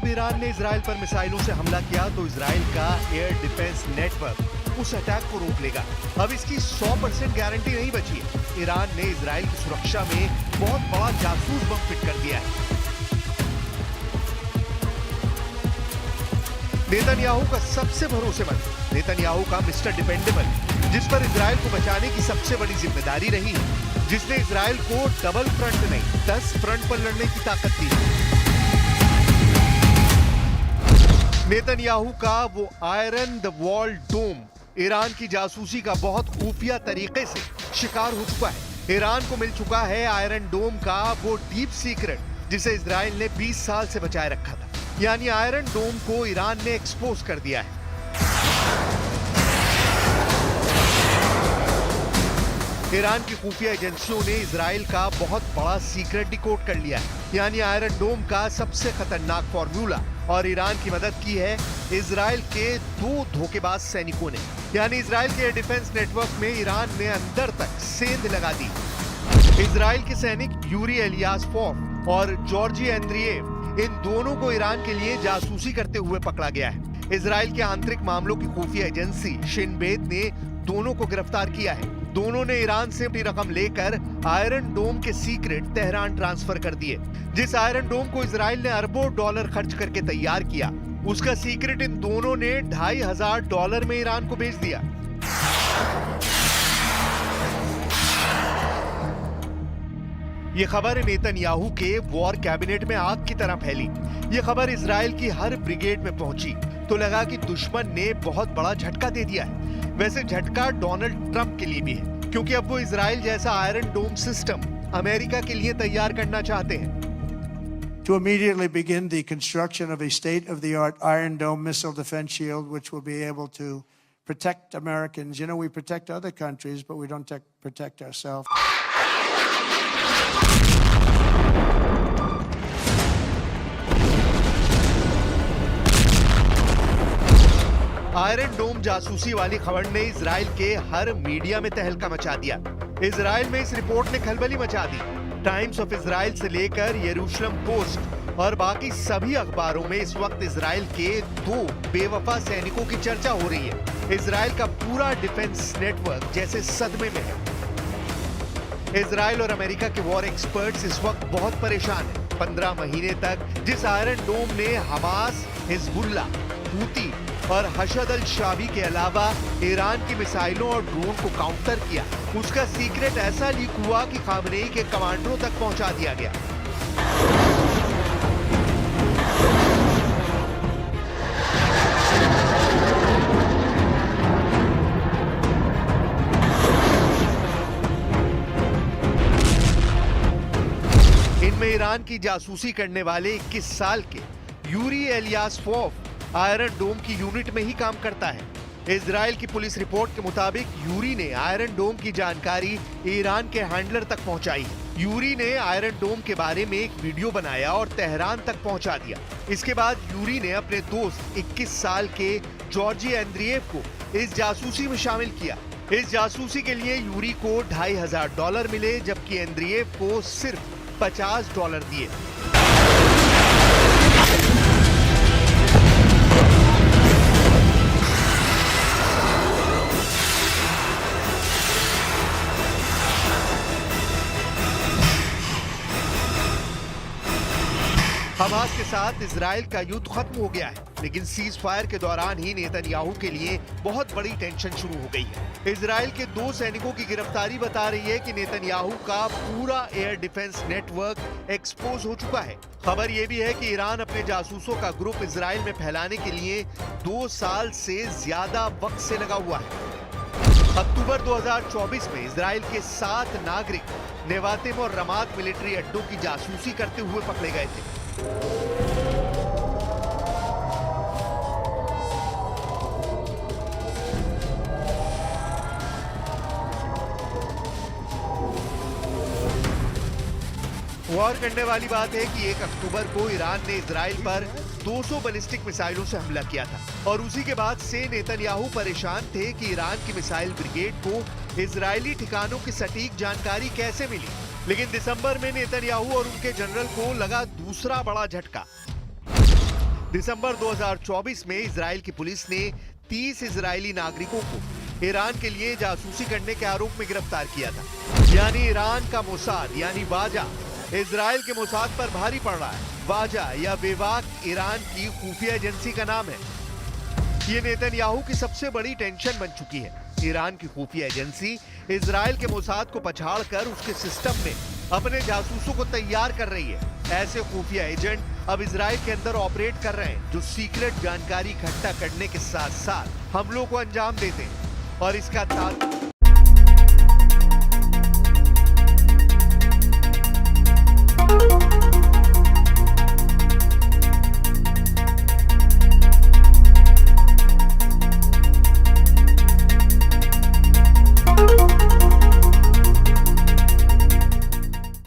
Iran ने Israel पर मिसाइलों से हमला किया तो इजराइल का एयर डिफेंस नेटवर्क उस अटैक को रोक लेगा। अब इसकी 100% गारंटी नहीं बची है। ईरान ने इजराइल की सुरक्षा में बहुत बड़ा जासूस बम फिट कर दिया है। नेतन्याहू का सबसे भरोसेमंद, नेतन्याहू का मिस्टर डिपेंडेबल, जिस पर इजराइल को बचाने की सबसे बड़ी जिम्मेदारी रही है, जिसने इजराइल को डबल फ्रंट नहीं 10 फ्रंट पर लड़ने की ताकत दी है। नेतन्याहू का वो iron the wall dome Iran की जासूसी का बहुत खुफिया तरीके से शिकार हो चुका है। ईरान को मिल चुका है आयरन डोम का वो डीप सीक्रेट, जिसे इजराइल ने 20 साल से बचाए रखा था। यानी आयरन डोम को ईरान ने एक्सपोज कर दिया है। ईरान की खुफिया एजेंसियों ने इजराइल का बहुत बड़ा सीक्रेट डिकोड कर लिया है। यानी आयरन डोम का सबसे खतरनाक फॉर्मूला और ईरान की मदद की है इजराइल के 2 धोखेबाज सैनिकों ने। यानी इजराइल के एयर डिफेंस नेटवर्क में ईरान ने अंदर तक सेंध लगा दी। इजराइल के सैनिक यूरी एलियासपोव और जॉर्जी एंद्रिएव, इन दोनों को ईरान के लिए जासूसी करते हुए पकड़ा गया है। इजराइल के आंतरिक मामलों की खुफिया एजेंसी शिन बेत ने दोनों को गिरफ्तार किया है। दोनों ने ईरान से अपनी रकम लेकर आयरन डोम के सीक्रेट तेहरान ट्रांसफर कर दिए। जिस आयरन डोम को इजराइल ने अरबों डॉलर खर्च करके तैयार किया, उसका सीक्रेट इन दोनों ने $2500 में ईरान को बेच दिया। ये खबर नेतन्याहू के वॉर कैबिनेट में आग की तरह फैली। ये खबर इजराइल की हर ब्रिगेड में पहुंची तो लगा कि दुश्मन ने बहुत बड़ा झटका दे दिया है। वैसे झटका डोनाल्ड ट्रंप के लिए भी है, क्योंकि अब वो इजराइल जैसा आयरन डोम सिस्टम अमेरिका के लिए तैयार करना चाहते हैं। To immediately begin the construction of a state-of-the-art Iron Dome missile defense shield, which will be able to protect Americans. You know, we protect other countries, but we don't protect ourselves. Iron dome जासूसी वाली खबर ने Israel के हर media में तहलका मचा दिया। Israel में इस रिपोर्ट ने खलबली मचा दी। टाइम्स ऑफ इजराइल से लेकर यरूशलेम पोस्ट और बाकी सभी अखबारों में इस वक्त इजराइल के 2 बेवफा सैनिकों की चर्चा हो रही है। इजराइल का पूरा डिफेंस नेटवर्क जैसे सदमे में है। इजराइल और अमेरिका के वॉर एक्सपर्ट्स इस वक्त बहुत परेशान हैं। 15 महीने तक जिस आयरन डोम ने हमास, हिजबुल्ला, हूती और हशद अल शाबी के अलावा ईरान की मिसाइलों और ड्रोन को काउंटर किया, उसका सीक्रेट ऐसा लीक हुआ कि खामनेई के कमांडरों तक पहुंचा दिया गया। इनमें ईरान की जासूसी करने वाले 21 साल के यूरी एलियासपोव आयरन डोम की यूनिट में ही काम करता है। इजराइल की पुलिस रिपोर्ट के मुताबिक यूरी ने आयरन डोम की जानकारी ईरान के हैंडलर तक पहुंचाई। यूरी ने आयरन डोम के बारे में एक वीडियो बनाया और तेहरान तक पहुंचा दिया। इसके बाद यूरी ने अपने दोस्त 21 साल के जॉर्जी एंद्रिएव को इस जासूसी में शामिल किया। इस जासूसी के लिए यूरी को $2500 मिले, जबकि एंद्रिएव को सिर्फ $50 दिए। हमास के साथ इजराइल का युद्ध खत्म हो गया है, लेकिन सीज फायर के दौरान ही नेतन्याहू के लिए बहुत बड़ी टेंशन शुरू हो गई है। इजराइल के 2 सैनिकों की गिरफ्तारी बता रही है कि नेतन्याहू का पूरा एयर डिफेंस नेटवर्क एक्सपोज हो चुका है। खबर यह भी है कि ईरान अपने जासूसों का ग्रुप इजराइल में फैलाने के लिए 2 साल से ज्यादा वक्त से लगा हुआ है। अक्टूबर 2024 में इजराइल के 7 नागरिक नेवातिम और रमात मिलिट्री अड्डों की जासूसी करते हुए पकड़े गए थे। गौर करने वाली बात है कि 1 अक्टूबर को ईरान ने इजराइल पर 200 बैलिस्टिक मिसाइलों से हमला किया था और उसी के बाद से नेतन्याहू परेशान थे कि ईरान की मिसाइल ब्रिगेड को इजरायली ठिकानों की सटीक जानकारी कैसे मिली। लेकिन दिसंबर में नेतन्याहू और उनके जनरल को लगा दूसरा बड़ा झटका। दिसंबर 2024 में इजराइल की पुलिस ने 30 इजरायली नागरिकों को ईरान के लिए जासूसी करने के आरोप में गिरफ्तार किया था। यानी ईरान का मोसाद यानी वाजा इजराइल के मोसाद पर भारी पड़ रहा है। वाजा या वेवाक ईरान की खुफिया एजेंसी का नाम है। ये नेतन्याहू की सबसे बड़ी टेंशन बन चुकी है। ईरान की खुफिया एजेंसी इजराइल के मोसाद को पछाड़कर उसके सिस्टम में अपने जासूसों को तैयार कर रही है। ऐसे खुफिया एजेंट अब इजराइल के अंदर ऑपरेट कर रहे हैं, जो सीक्रेट जानकारी इकट्ठा करने के साथ साथ हमलों को अंजाम देते हैं। और इसका